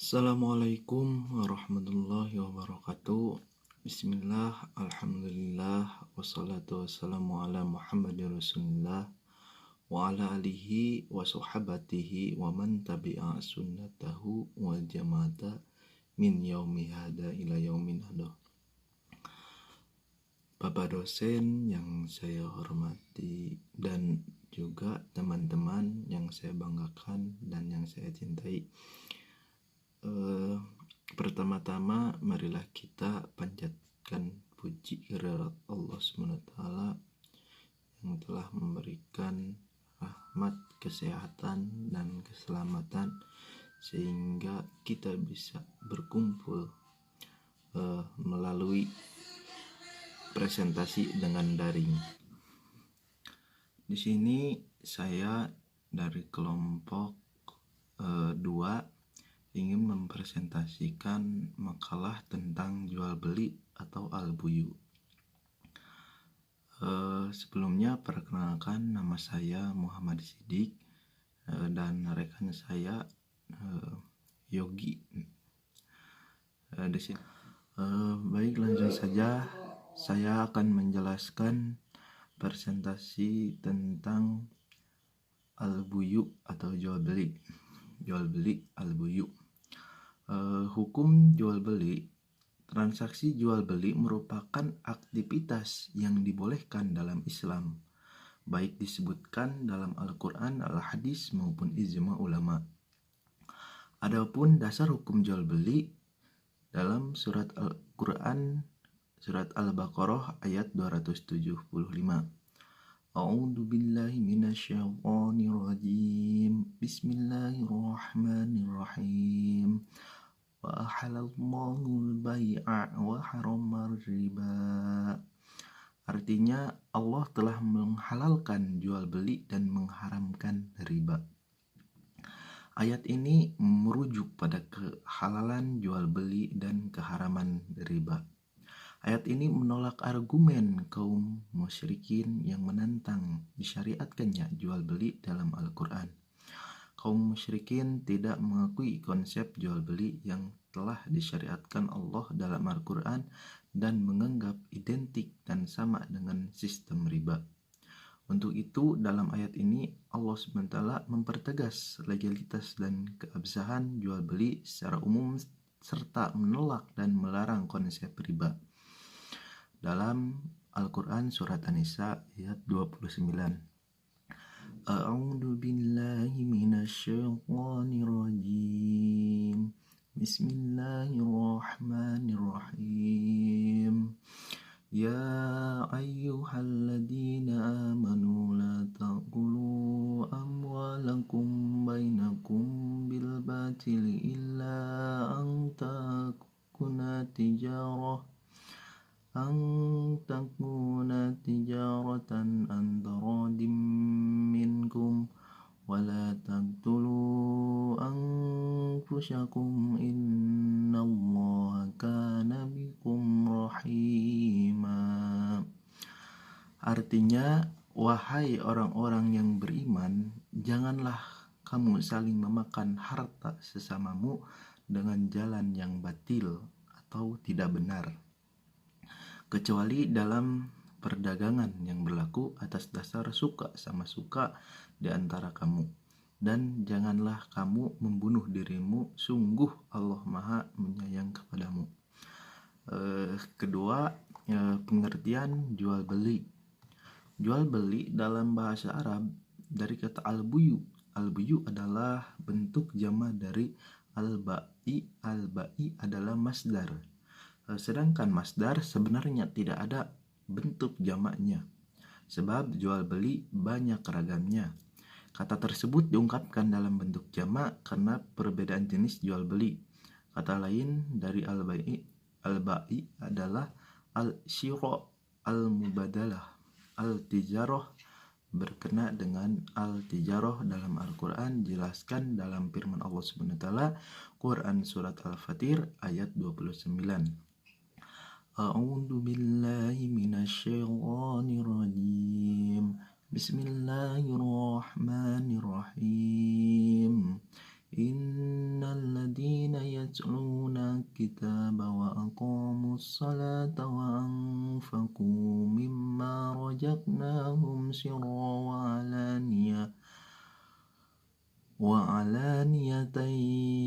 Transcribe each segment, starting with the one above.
Assalamualaikum warahmatullahi wabarakatuh. Bismillah, alhamdulillah, wassalatu wassalamu ala Muhammadin Rasulullah wa ala alihi wa sahabatihi wa man tabi'a sunnatahu wa jama'ata min yaumi hada ila yaumin hada. Bapak dosen yang saya hormati dan juga teman-teman yang saya banggakan dan yang saya cintai. Pertama-tama marilah kita panjatkan puji kehadirat Allah SWT yang telah memberikan rahmat, kesehatan, dan keselamatan sehingga kita bisa berkumpul melalui presentasi dengan daring. Di sini saya dari kelompok 2 ingin mempresentasikan makalah tentang jual beli atau al-buyu. Sebelumnya perkenalkan, nama saya Muhammad Siddiq dan rekan saya Yogi. Di sini. Baik, langsung saja saya akan menjelaskan presentasi tentang al-buyu atau jual beli al-buyu. Hukum jual beli. Transaksi jual beli merupakan aktivitas yang dibolehkan dalam Islam, baik disebutkan dalam Al-Quran, Al-Hadis maupun ijma ulama. Adapun dasar hukum jual beli dalam surat Al-Quran, surat Al-Baqarah ayat 275. A'udzu billahi minasyaitonir rajim. Bismillahirrahmanirrahim. Wa ahallallahu al-bai'a wa haramar riba. Artinya, Allah telah menghalalkan jual beli dan mengharamkan riba. Ayat ini merujuk pada kehalalan jual beli dan keharaman riba. Ayat ini menolak argumen kaum musyrikin yang menentang disyariatkannya jual beli dalam Al-Quran. Kaum musyrikin tidak mengakui konsep jual beli yang telah disyariatkan Allah dalam Al-Quran dan menganggap identik dan sama dengan sistem riba. Untuk itu, dalam ayat ini Allah SWT mempertegas legalitas dan keabsahan jual beli secara umum serta menolak dan melarang konsep riba. Dalam Al-Quran surat An-Nisa ayat 29. A'udzu billahi minasyaitonir rajim. Bismillahirrahmanirrahim. Ya ayyuhalladzina amanu la ta'kulu amwalakum bainakum bil batili illa an takuna tijaratan an taradim minkum wala taqtulu anfusakum innallaha kana bikum rahima. Artinya, wahai orang-orang yang beriman, janganlah kamu saling memakan harta sesamamu dengan jalan yang batil atau tidak benar, kecuali dalam perdagangan yang berlaku atas dasar suka sama suka di antara kamu. Dan janganlah kamu membunuh dirimu, sungguh Allah Maha menyayang kepadamu. Kedua, pengertian jual beli. Jual beli dalam bahasa Arab dari kata al-buyu. Al-buyu adalah bentuk jamak dari al-ba'i. Al-ba'i adalah masdar. Sedangkan masdar sebenarnya tidak ada bentuk jamaknya, sebab jual beli banyak ragamnya. Kata tersebut diungkapkan dalam bentuk jamak karena perbedaan jenis jual beli. Kata lain dari al-ba'i adalah al-syira, al-mubadalah, al-tijarah. Berkena dengan al-tijarah dalam Al-Quran dijelaskan dalam firman Allah SWT, Quran surat Al-Fatir ayat 29. A'udzu billahi minasyaitonir rajim. Bismillahirrahmanirrahim. Innal ladzina yatluna kitaba wa aqamus salata wa anfaqu mimma razaqnahum sirran wa alaniyatan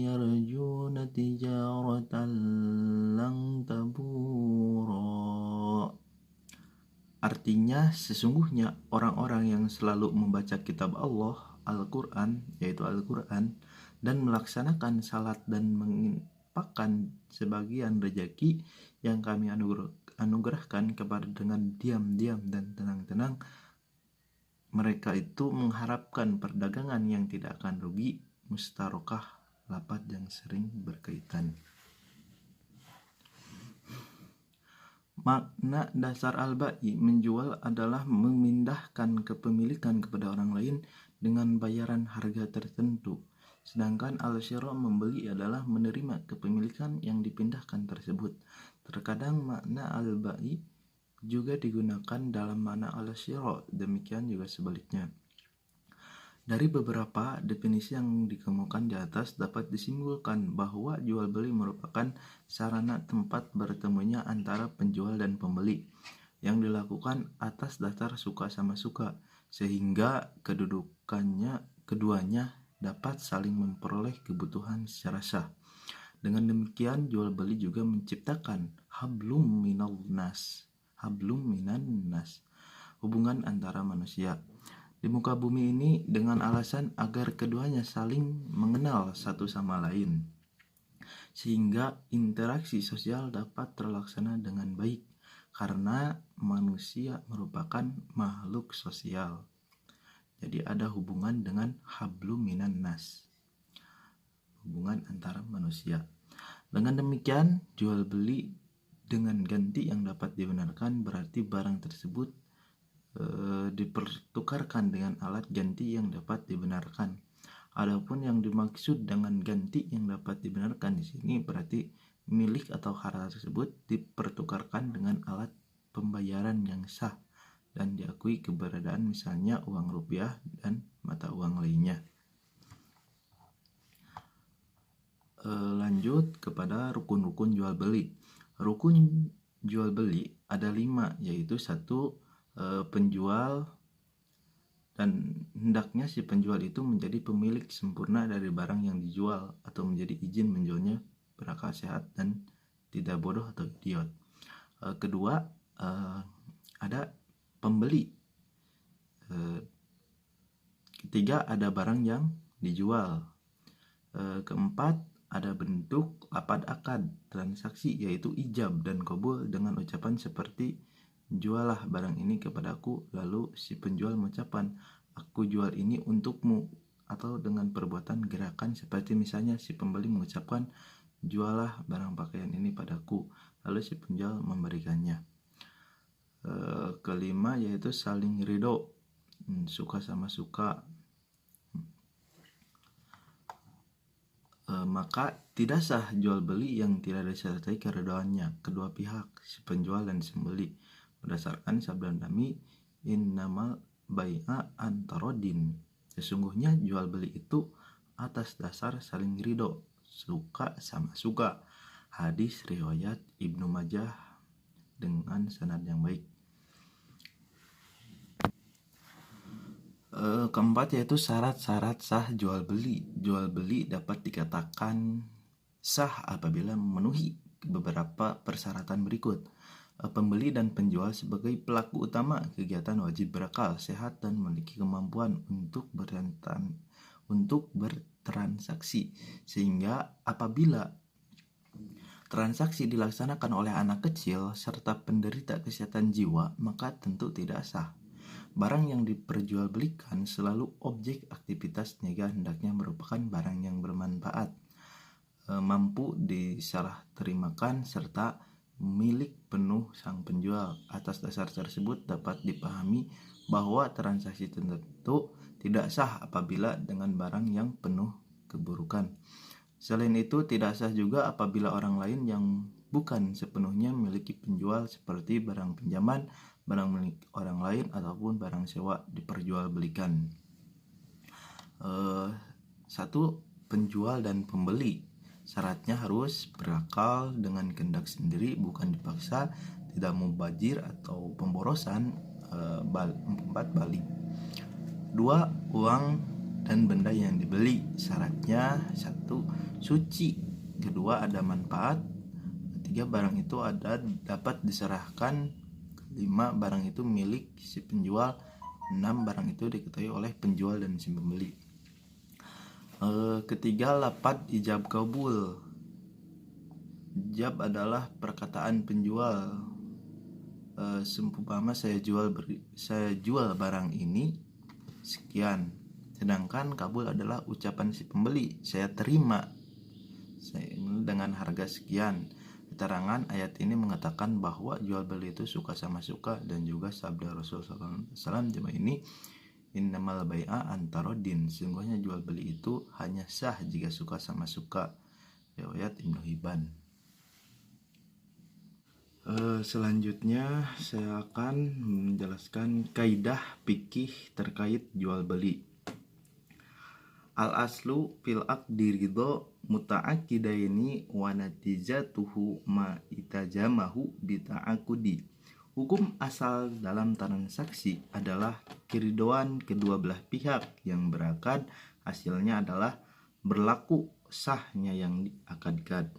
yarjuna tijaratan lan tabura. Artinya, sesungguhnya orang-orang yang selalu membaca kitab Allah, Al-Quran, yaitu Al-Quran, dan melaksanakan salat dan menginfakkan sebagian rejeki yang kami anugerahkan kepada dengan diam-diam dan tenang-tenang, mereka itu mengharapkan perdagangan yang tidak akan rugi. Mustarokah, lafaz yang sering berkaitan. Makna dasar al-bai, menjual, adalah memindahkan kepemilikan kepada orang lain dengan bayaran harga tertentu. Sedangkan al-syira, membeli, adalah menerima kepemilikan yang dipindahkan tersebut. Terkadang makna al-bai juga digunakan dalam makna al-syira, demikian juga sebaliknya. Dari beberapa definisi yang dikemukakan di atas dapat disimpulkan bahwa jual beli merupakan sarana tempat bertemunya antara penjual dan pembeli yang dilakukan atas dasar suka sama suka, sehingga keduanya dapat saling memperoleh kebutuhan secara sah. Dengan demikian, jual beli juga menciptakan hablum minan nas, hubungan antara manusia di muka bumi ini dengan alasan agar keduanya saling mengenal satu sama lain, sehingga interaksi sosial dapat terlaksana dengan baik, karena manusia merupakan makhluk sosial. Jadi ada hubungan dengan hablum minan nas, hubungan antara manusia. Dengan demikian, jual beli dengan ganti yang dapat dibenarkan berarti barang tersebut dipertukarkan dengan alat ganti yang dapat dibenarkan. Adapun yang dimaksud dengan ganti yang dapat dibenarkan di sini berarti milik atau harta tersebut dipertukarkan dengan alat pembayaran yang sah dan diakui keberadaan, misalnya uang rupiah dan mata uang lainnya. Lanjut kepada rukun-rukun jual beli. Rukun jual beli ada 5, yaitu 1, penjual, dan hendaknya si penjual itu menjadi pemilik sempurna dari barang yang dijual atau menjadi izin menjualnya berakal sehat dan tidak bodoh atau idiot. Kedua, ada pembeli. Ketiga, ada barang yang dijual. Keempat, ada bentuk lafaz akad transaksi, yaitu ijab dan qabul dengan ucapan seperti jualah barang ini kepadaku, lalu si penjual mengucapkan aku jual ini untukmu, atau dengan perbuatan gerakan seperti misalnya si pembeli mengucapkan jualah barang pakaian ini padaku, lalu si penjual memberikannya. Kelima, yaitu saling ridho, suka sama suka. Maka tidak sah jual beli yang tidak disertai keridhoannya kedua pihak, si penjual dan si pembeli, berdasarkan sabda Nabi, innamal bai'a antarodin, sesungguhnya jual beli itu atas dasar saling ridho, suka sama suka. Hadis riwayat Ibnu Majah dengan sanad yang baik. Keempat, yaitu syarat-syarat sah jual beli. Jual beli dapat dikatakan sah apabila memenuhi beberapa persyaratan berikut. Pembeli dan penjual sebagai pelaku utama kegiatan wajib berakal sehat dan memiliki kemampuan untuk bertransaksi, sehingga apabila transaksi dilaksanakan oleh anak kecil serta penderita kesehatan jiwa, maka tentu tidak sah. Barang yang diperjualbelikan selalu objek aktivitas niaga hendaknya merupakan barang yang bermanfaat, mampu diserah terimakan, serta milik penuh sang penjual. Atas dasar tersebut dapat dipahami bahwa transaksi tertentu tidak sah apabila dengan barang yang penuh keburukan. Selain itu, tidak sah juga apabila orang lain yang bukan sepenuhnya memiliki penjual, seperti barang pinjaman, barang milik orang lain, ataupun barang sewa diperjualbelikan. 1. Penjual dan pembeli. Syaratnya harus berakal dengan kehendak sendiri, bukan dipaksa, tidak mubazir atau pemborosan. 4. Balik. 2. Uang dan benda yang dibeli. Syaratnya 1. Suci. Kedua, ada manfaat. 3. Barang itu dapat diserahkan. 5. Barang itu milik si penjual. 6. Barang itu diketahui oleh penjual dan si pembeli. Ketiga, lafadz ijab kabul. Ijab adalah perkataan penjual. Seumpama saya jual barang ini sekian. Sedangkan kabul adalah ucapan si pembeli, saya terima dengan harga sekian. Keterangan ayat ini mengatakan bahwa jual beli itu suka sama suka, dan juga sabda Rasulullah SAW jemaah ini, innamal bai'a antarodin, sesungguhnya jual beli itu hanya sah jika suka sama suka. Riwayat Ibnu Hibban. Selanjutnya saya akan menjelaskan kaidah fikih terkait jual beli. Al-aslu fil aqdi ridho muta'aqidaini wa natijatuhu ma itajamahu bita'aqudi. Hukum asal dalam transaksi adalah keridoan kedua belah pihak yang berakad, hasilnya adalah berlaku sahnya yang diakadkan.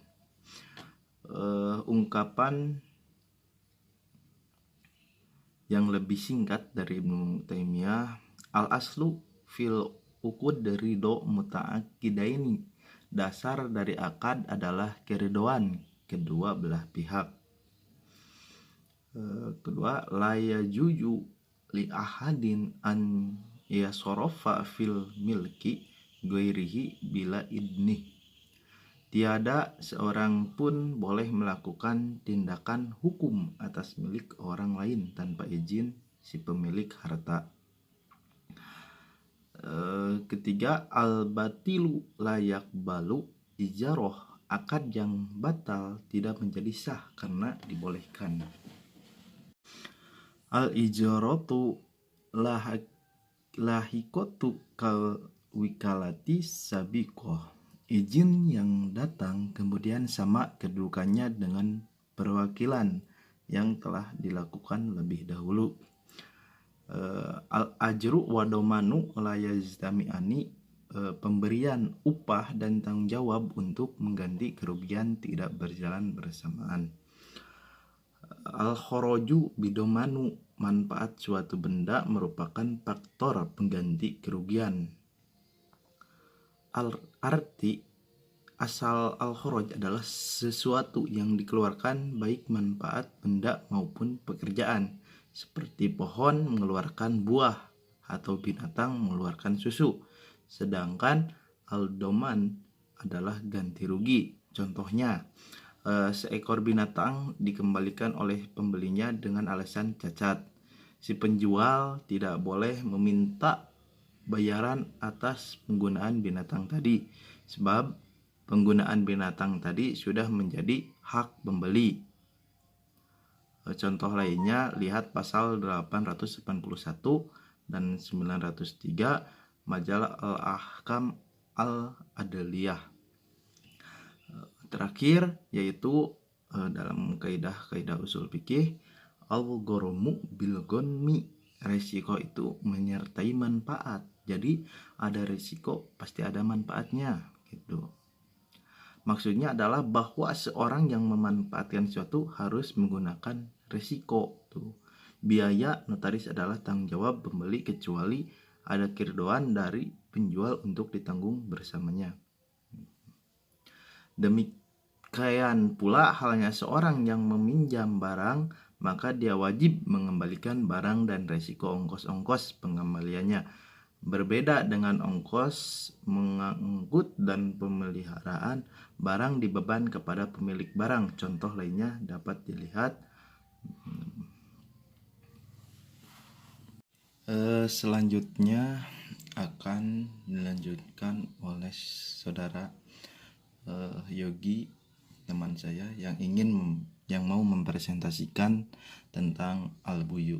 Ungkapan yang lebih singkat dari Ibnu Taimiyah, al-aslu fil uqud ridho muta'aqidaini, dasar dari akad adalah keridoan kedua belah pihak. Kedua, la yajuju li ahadin an yasorofa fil milki ghairihi bila idnih. Tiada seorang pun boleh melakukan tindakan hukum atas milik orang lain tanpa izin si pemilik harta. Ketiga, al-batilu layak balu ijaroh, akad yang batal tidak menjadi sah karena dibolehkan. Al-ijaratu lahikotu kal wikalati sabiqoh, izin yang datang kemudian sama kedudukannya dengan perwakilan yang telah dilakukan lebih dahulu. Al-ajru wa domanu la yazdami'ani, pemberian upah dan tanggung jawab untuk mengganti kerugian tidak berjalan bersamaan. Al-khoroju bidomanu, manfaat suatu benda merupakan faktor pengganti kerugian. Al-arti, asal al-khoroj adalah sesuatu yang dikeluarkan baik manfaat benda maupun pekerjaan, seperti pohon mengeluarkan buah atau binatang mengeluarkan susu. Sedangkan al-doman adalah ganti rugi. Contohnya, seekor binatang dikembalikan oleh pembelinya dengan alasan cacat. Si penjual tidak boleh meminta bayaran atas penggunaan binatang tadi, sebab penggunaan binatang tadi sudah menjadi hak pembeli. Contoh lainnya, lihat pasal 881 dan 903 Majalah Al-Ahkam Al-Adliyah. Terakhir yaitu dalam kaidah usul fikih, al-ghoromu bil gonmi, resiko itu menyertai manfaat. Jadi ada resiko pasti ada manfaatnya gitu. Maksudnya adalah bahwa seorang yang memanfaatkan sesuatu harus menggunakan resiko tuh. Biaya notaris adalah tanggung jawab pembeli kecuali ada keridoan dari penjual untuk ditanggung bersamanya. Demikian pula halnya seorang yang meminjam barang, maka dia wajib mengembalikan barang dan resiko ongkos-ongkos pengembaliannya. Berbeda dengan ongkos mengangkut dan pemeliharaan, barang dibeban kepada pemilik barang. Contoh lainnya dapat dilihat. Selanjutnya akan dilanjutkan oleh saudara Yogi, teman saya yang mau mempresentasikan tentang al-buyu.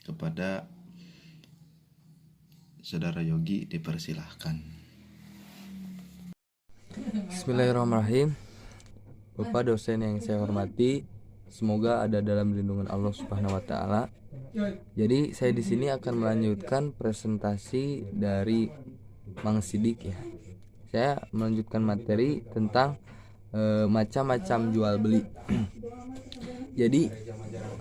Kepada saudara Yogi dipersilahkan. Bismillahirrahmanirrahim. Bapak dosen yang saya hormati, semoga ada dalam lindungan Allah Subhanahu wa taala. Jadi saya di sini akan melanjutkan presentasi dari Mang Sidik ya. Saya melanjutkan materi tentang macam-macam jual beli. Jadi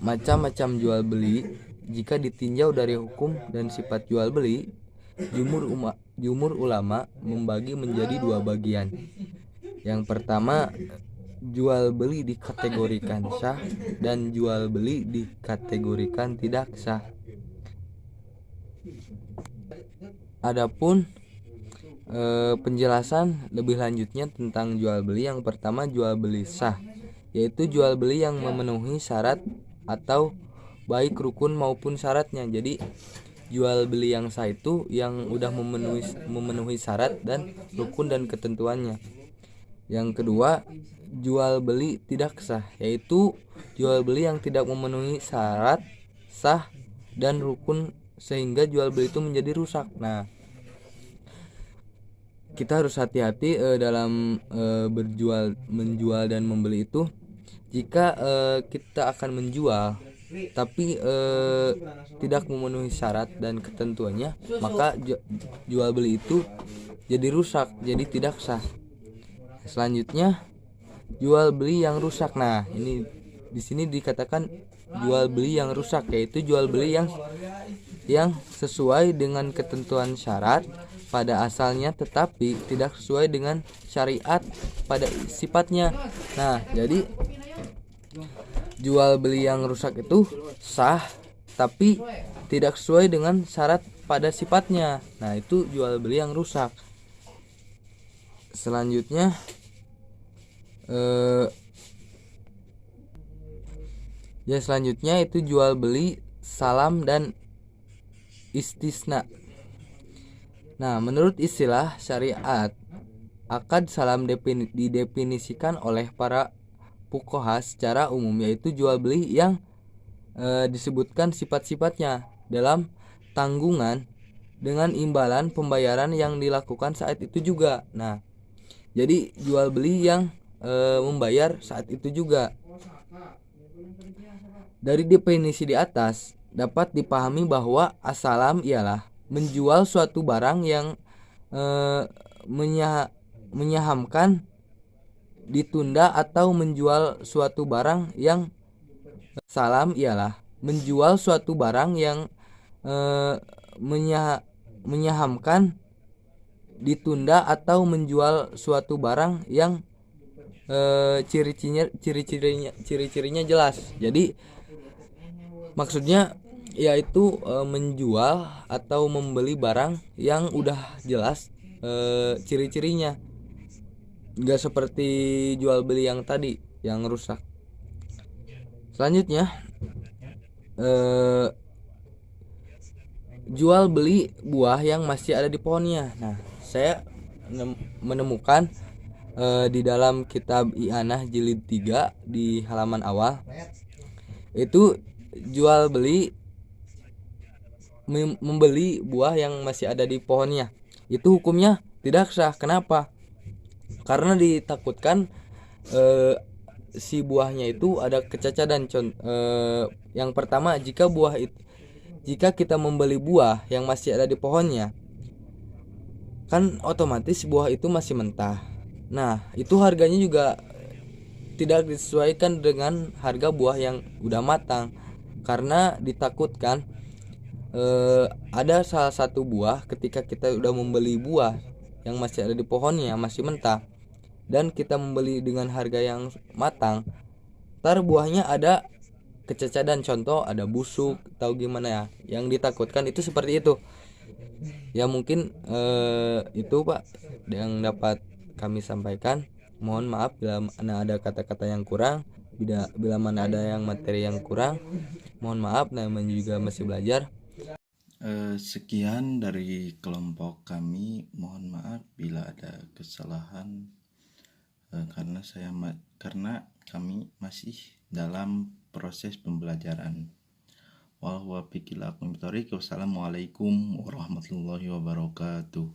macam-macam jual beli jika ditinjau dari hukum dan sifat jual beli, jumhur ulama membagi menjadi dua bagian. Yang pertama, jual beli dikategorikan sah dan jual beli dikategorikan tidak sah. Adapun penjelasan lebih lanjutnya tentang jual beli, yang pertama jual beli sah, yaitu jual beli yang memenuhi syarat atau baik rukun maupun syaratnya. Jadi jual beli yang sah itu yang udah memenuhi syarat dan rukun dan ketentuannya. Yang kedua, jual beli tidak sah, yaitu jual beli yang tidak memenuhi syarat sah dan rukun sehingga jual beli itu menjadi rusak. Nah, kita harus hati-hati dalam menjual dan membeli itu. Jika kita akan menjual tapi tidak memenuhi syarat dan ketentuannya, maka jual beli itu jadi rusak, jadi tidak sah. Selanjutnya, jual beli yang rusak. Nah, ini di sini dikatakan jual beli yang rusak, yaitu jual beli yang sesuai dengan ketentuan syarat pada asalnya tetapi tidak sesuai dengan syariat pada sifatnya. Nah, jadi jual beli yang rusak itu sah tapi tidak sesuai dengan syarat pada sifatnya. Nah, itu jual beli yang rusak. Selanjutnya selanjutnya itu jual beli salam dan istisna. Nah, menurut istilah syariat, akad salam didefinisikan oleh para fuqaha secara umum, yaitu jual beli yang disebutkan sifat-sifatnya dalam tanggungan dengan imbalan pembayaran yang dilakukan saat itu juga. Nah, jadi jual beli yang membayar saat itu juga. Dari definisi di atas dapat dipahami bahwa as-salam ialah menjual suatu barang yang menyahamkan ditunda atau menjual suatu barang yang salam ialah menjual suatu barang yang menyahamkan ditunda atau menjual suatu barang yang ciri-cirinya jelas. Jadi maksudnya yaitu menjual atau membeli barang yang udah jelas ciri-cirinya, nggak seperti jual beli yang tadi yang rusak. Selanjutnya jual beli buah yang masih ada di pohonnya. Nah, saya menemukan di dalam kitab I'anah jilid 3 di halaman awal itu jual beli membeli buah yang masih ada di pohonnya itu hukumnya tidak sah. Kenapa? Karena ditakutkan si buahnya itu ada kecacatan. Yang pertama, jika kita membeli buah yang masih ada di pohonnya, kan otomatis buah itu masih mentah. Nah, itu harganya juga tidak disesuaikan dengan harga buah yang udah matang, karena ditakutkan ada salah satu buah ketika kita udah membeli buah yang masih ada di pohonnya masih mentah dan kita membeli dengan harga yang matang, ntar buahnya ada kecacatan, contoh ada busuk atau gimana ya. Yang ditakutkan itu seperti itu. Ya mungkin itu Pak yang dapat kami sampaikan. Mohon maaf bila mana ada kata-kata yang kurang, bila mana ada yang materi yang kurang. Mohon maaf, namanya juga masih belajar. Sekian dari kelompok kami. Mohon maaf bila ada kesalahan karena kami masih dalam proses pembelajaran. Wassalamualaikum warahmatullahi wabarakatuh.